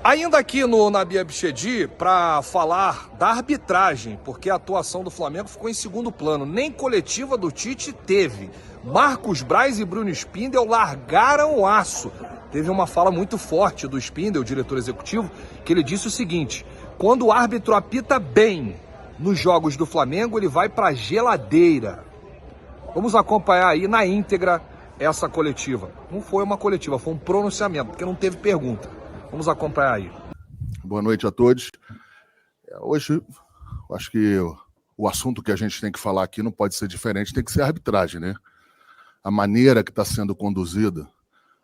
Ainda aqui no Nabi Abichedi, para falar da arbitragem, porque a atuação do Flamengo ficou em segundo plano. Nem coletiva do Tite teve. Marcos Braz e Bruno Spindel largaram o aço. Teve uma fala muito forte do Spindel, o diretor executivo, que ele disse o seguinte: quando o árbitro apita bem nos jogos do Flamengo, ele vai para a geladeira. Vamos acompanhar aí na íntegra essa coletiva. Não foi uma coletiva, foi um pronunciamento, porque não teve pergunta. Vamos acompanhar aí. Boa noite a todos. Hoje, acho que o assunto que a gente tem que falar aqui não pode ser diferente, tem que ser a arbitragem, né? A maneira que está sendo conduzida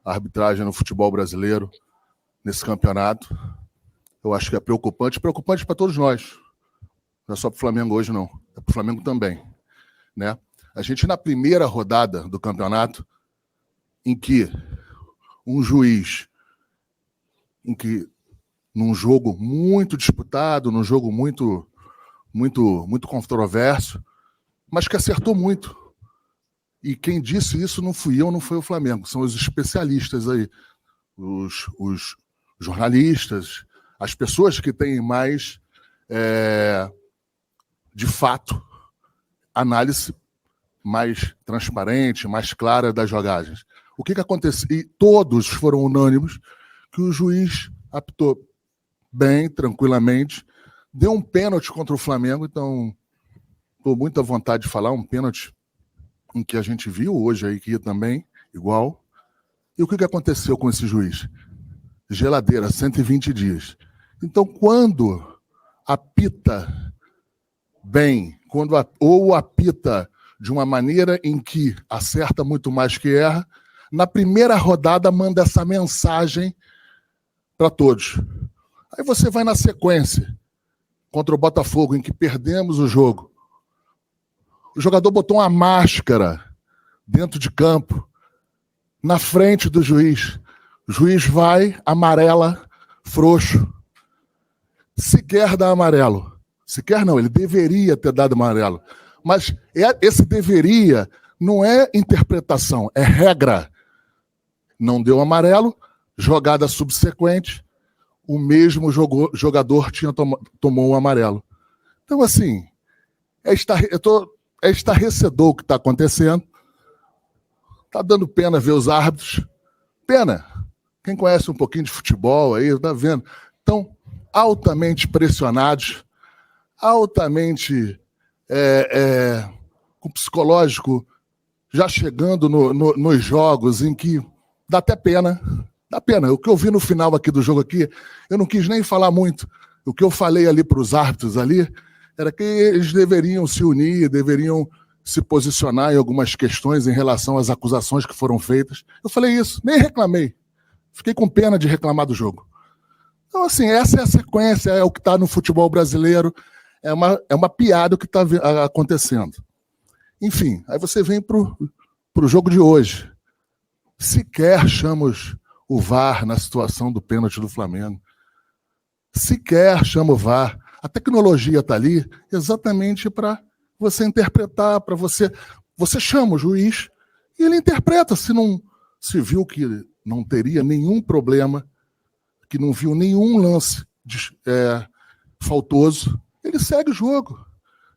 a arbitragem no futebol brasileiro, nesse campeonato, eu acho que é preocupante para todos nós. Não é só para o Flamengo hoje, não. É para o Flamengo também, né? A gente, na primeira rodada do campeonato, em que um juiz, num jogo muito disputado, num jogo muito controverso, mas que acertou muito. E quem disse isso não fui eu, não foi o Flamengo, são os especialistas aí, os jornalistas, as pessoas que têm mais, de fato, análise mais transparente, mais clara das jogadas. O que aconteceu? E todos foram unânimes que o juiz apitou bem, tranquilamente, deu um pênalti contra o Flamengo, então estou muito à vontade de falar, um pênalti em que a gente viu hoje aí que também, igual. E o que aconteceu com esse juiz? Geladeira, 120 dias. Então, quando apita bem, ou apita de uma maneira em que acerta muito mais que erra, na primeira rodada manda essa mensagem para todos. Aí você vai na sequência, contra o Botafogo, em que perdemos o jogo. O jogador botou uma máscara dentro de campo, na frente do juiz. O juiz vai, amarela, frouxo. Sequer dá amarelo. Sequer não, ele deveria ter dado amarelo. Mas esse deveria não é interpretação, é regra. Não deu amarelo, jogada subsequente, o mesmo jogador tomou um amarelo. Então, assim, é estarrecedor o que está acontecendo. Está dando pena ver os árbitros. Pena. Quem conhece um pouquinho de futebol aí, está vendo. Estão altamente pressionados, altamente com o psicológico já chegando nos jogos em que dá até pena. Dá pena. O que eu vi no final aqui do jogo aqui, eu não quis nem falar muito. O que eu falei ali para os árbitros ali era que eles deveriam se unir, deveriam se posicionar em algumas questões em relação às acusações que foram feitas. Eu falei isso, nem reclamei. Fiquei com pena de reclamar do jogo. Então, assim, essa é a sequência, é o que está no futebol brasileiro, é uma piada o que está acontecendo. Enfim, aí você vem para o jogo de hoje. Sequer chamamos o VAR na situação do pênalti do Flamengo. Sequer chama o VAR. A tecnologia está ali exatamente para você interpretar, para você... Você chama o juiz e ele interpreta. Se viu que não teria nenhum problema, que não viu nenhum lance faltoso, ele segue o jogo.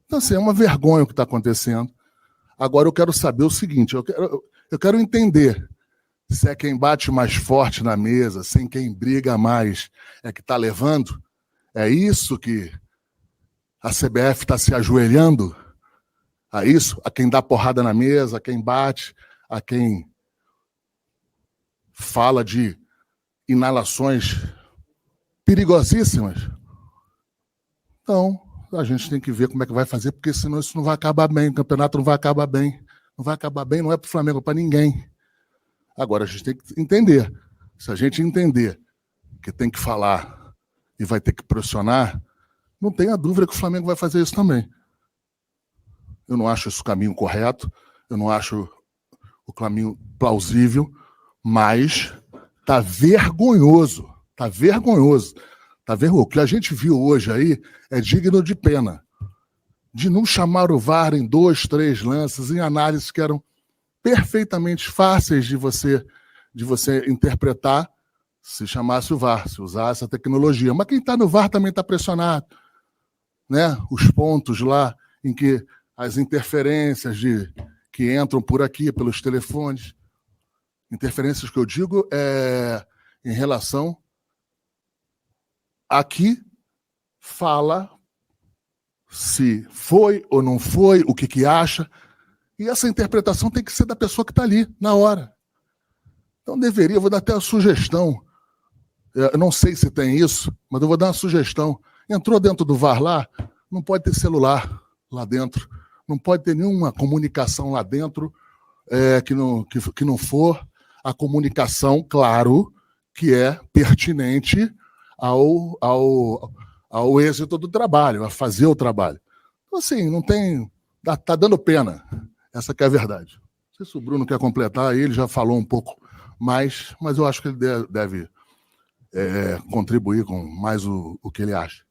Então, assim, é uma vergonha o que está acontecendo. Agora eu quero saber o seguinte, eu quero entender se é quem bate mais forte na mesa, sem quem briga mais, é que está levando. É isso que a CBF está se ajoelhando? A isso? A quem dá porrada na mesa, a quem bate, a quem fala de inalações perigosíssimas? Então, a gente tem que ver como é que vai fazer, porque senão isso não vai acabar bem, o campeonato não vai acabar bem. Não vai acabar bem, não é para o Flamengo, é para ninguém. Agora, a gente tem que entender. Se a gente entender que tem que falar e vai ter que pressionar, não tenha dúvida que o Flamengo vai fazer isso também. Eu não acho esse o caminho correto, eu não acho o caminho plausível, mas está vergonhoso. Está vergonhoso. O que a gente viu hoje aí é digno de pena. De não chamar o VAR em 2, 3 lances, em análises que eram perfeitamente fáceis de você interpretar, se chamasse o VAR, se usasse a tecnologia. Mas quem está no VAR também está pressionado, né? Os pontos lá em que as interferências que entram por aqui, pelos telefones, interferências que eu digo em relação a que fala se foi ou não foi, o que acha. E essa interpretação tem que ser da pessoa que está ali, na hora. Então deveria, vou dar até a sugestão, eu não sei se tem isso, mas eu vou dar uma sugestão. Entrou dentro do VAR lá, não pode ter celular lá dentro, não pode ter nenhuma comunicação lá dentro que não for a comunicação, claro, que é pertinente ao êxito do trabalho, a fazer o trabalho. Então, assim, não tem... Tá dando pena. Essa que é a verdade. Não sei se o Bruno quer completar, ele já falou um pouco mais, mas eu acho que ele deve contribuir com mais o que ele acha.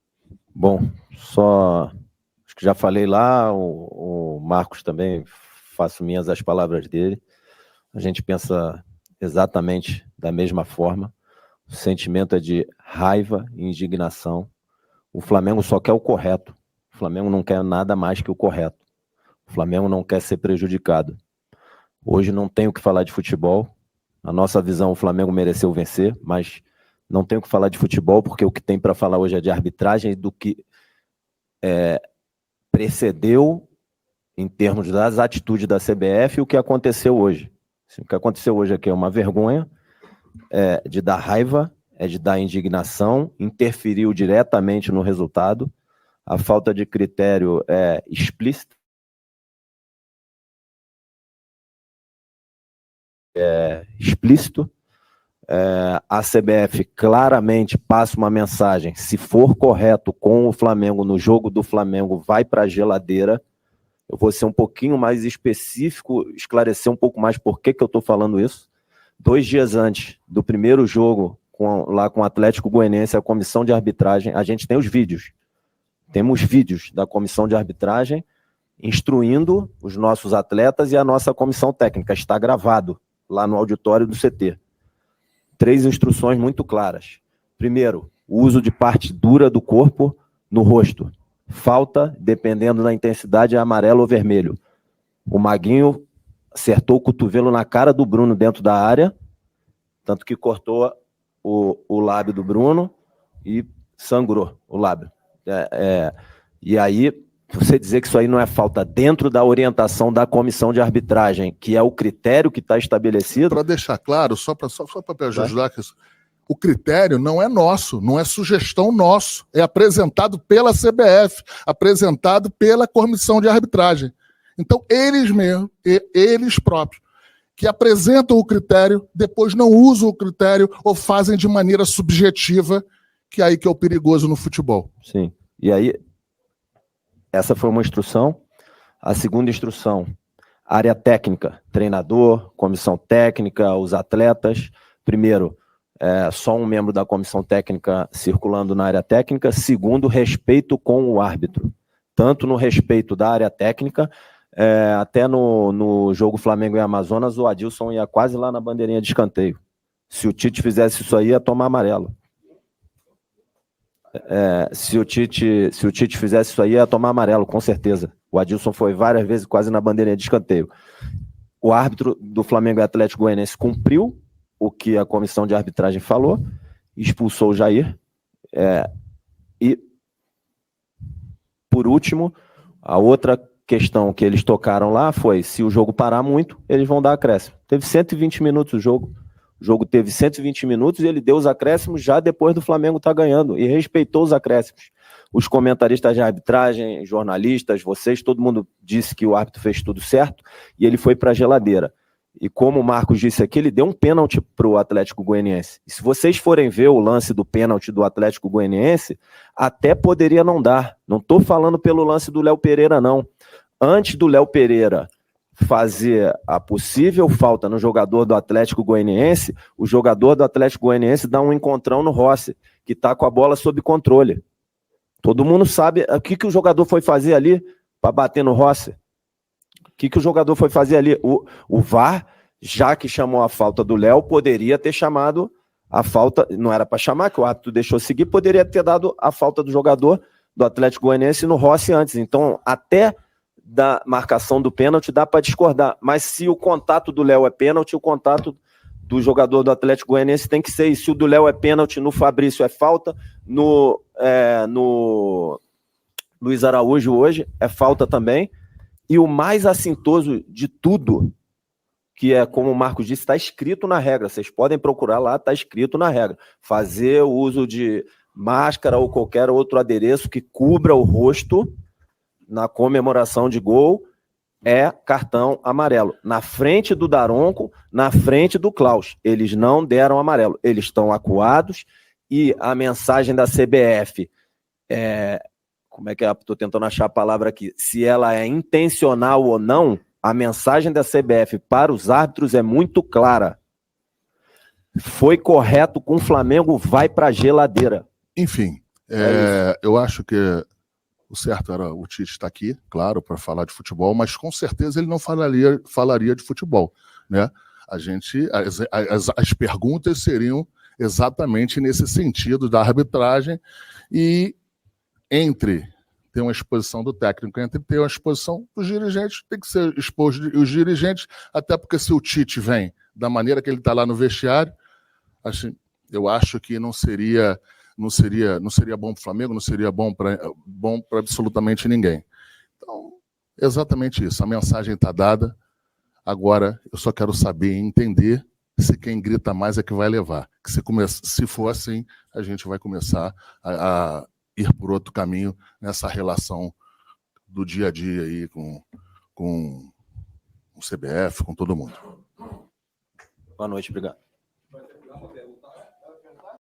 Bom, acho que já falei lá, o Marcos também, faço minhas as palavras dele. A gente pensa exatamente da mesma forma. O sentimento é de raiva e indignação. O Flamengo só quer o correto. O Flamengo não quer nada mais que o correto. O Flamengo não quer ser prejudicado. Hoje não tem o que falar de futebol. Na nossa visão, o Flamengo mereceu vencer, mas não tem o que falar de futebol, porque o que tem para falar hoje é de arbitragem e do que precedeu em termos das atitudes da CBF e o que aconteceu hoje. O que aconteceu hoje aqui é uma vergonha, de dar raiva, de dar indignação, interferiu diretamente no resultado. A falta de critério é explícita. Explícito. A CBF claramente passa uma mensagem: se for correto com o Flamengo no jogo do Flamengo, vai para a geladeira. Eu vou ser um pouquinho mais específico, esclarecer um pouco mais por que eu estou falando isso. 2 dias antes do primeiro jogo lá com o Atlético Goianiense, a comissão de arbitragem, a gente tem os vídeos. Temos vídeos da comissão de arbitragem instruindo os nossos atletas e a nossa comissão técnica. Está gravado lá no auditório do CT. 3 instruções muito claras. Primeiro, o uso de parte dura do corpo no rosto. Falta, dependendo da intensidade, é amarelo ou vermelho. O Maguinho acertou o cotovelo na cara do Bruno dentro da área, tanto que cortou o lábio do Bruno e sangrou o lábio. E aí, você dizer que isso aí não é falta dentro da orientação da comissão de arbitragem, que é o critério que está estabelecido... Para deixar claro, só para ajudar, o critério não é nosso, não é sugestão nosso, é apresentado pela CBF, apresentado pela comissão de arbitragem. Então, eles mesmos, eles próprios, que apresentam o critério, depois não usam o critério ou fazem de maneira subjetiva, que é aí que é o perigoso no futebol. Sim, e aí, essa foi uma instrução. A segunda instrução, área técnica, treinador, comissão técnica, os atletas. Primeiro, só um membro da comissão técnica circulando na área técnica. Segundo, respeito com o árbitro. Tanto no respeito da área técnica, até no jogo Flamengo e Amazonas, o Adilson ia quase lá na bandeirinha de escanteio. Se o Tite fizesse isso aí, ia tomar amarelo. Se o Tite fizesse isso aí, ia tomar amarelo, com certeza. O Adilson foi várias vezes quase na bandeirinha de escanteio. O árbitro do Flamengo e Atlético Goianiense cumpriu o que a comissão de arbitragem falou, expulsou o Jair. E, por último, a outra questão que eles tocaram lá foi: se o jogo parar muito, eles vão dar acréscimo. Teve 120 minutos o jogo. O jogo teve 120 minutos e ele deu os acréscimos já depois do Flamengo estar ganhando e respeitou os acréscimos. Os comentaristas de arbitragem, jornalistas, vocês, todo mundo disse que o árbitro fez tudo certo e ele foi para a geladeira. E como o Marcos disse aqui, ele deu um pênalti para o Atlético Goianiense. E se vocês forem ver o lance do pênalti do Atlético Goianiense, até poderia não dar. Não estou falando pelo lance do Léo Pereira, não. Antes do Léo Pereira fazer a possível falta no jogador do Atlético Goianiense, o jogador do Atlético Goianiense dá um encontrão no Rossi, que está com a bola sob controle. Todo mundo sabe o que o jogador foi fazer ali para bater no Rossi. O que o jogador foi fazer ali? O VAR, já que chamou a falta do Léo, poderia ter chamado a falta, não era para chamar, que o árbitro deixou seguir, poderia ter dado a falta do jogador do Atlético Goianiense no Rossi antes. Então, até da marcação do pênalti dá para discordar, mas se o contato do Léo é pênalti, o contato do jogador do Atlético Goianiense tem que ser, e se o do Léo é pênalti, no Fabrício é falta, no Luiz Araújo hoje é falta também. E o mais assintoso de tudo, que é, como o Marcos disse, está escrito na regra, vocês podem procurar lá, está escrito na regra, fazer o uso de máscara ou qualquer outro adereço que cubra o rosto na comemoração de gol é cartão amarelo. Na frente do Daronco, na frente do Klaus. Eles não deram amarelo. Eles estão acuados e a mensagem da CBF como é que é? Estou tentando achar a palavra aqui. Se ela é intencional ou não, a mensagem da CBF para os árbitros é muito clara. Foi correto com o Flamengo, vai para a geladeira. Enfim, eu acho que o certo era o Tite estar aqui, claro, para falar de futebol, mas com certeza ele não falaria de futebol, né? As perguntas seriam exatamente nesse sentido da arbitragem, e entre ter uma exposição do técnico, entre ter uma exposição dos dirigentes, tem que ser exposto os dirigentes, até porque se o Tite vem da maneira que ele está lá no vestiário, eu acho que não seria bom para o Flamengo, não seria bom para absolutamente ninguém. Então, exatamente isso. A mensagem está dada. Agora, eu só quero saber e entender se quem grita mais é que vai levar. Que se for assim, a gente vai começar a ir por outro caminho nessa relação do dia a dia aí com o CBF, com todo mundo. Boa noite, obrigado.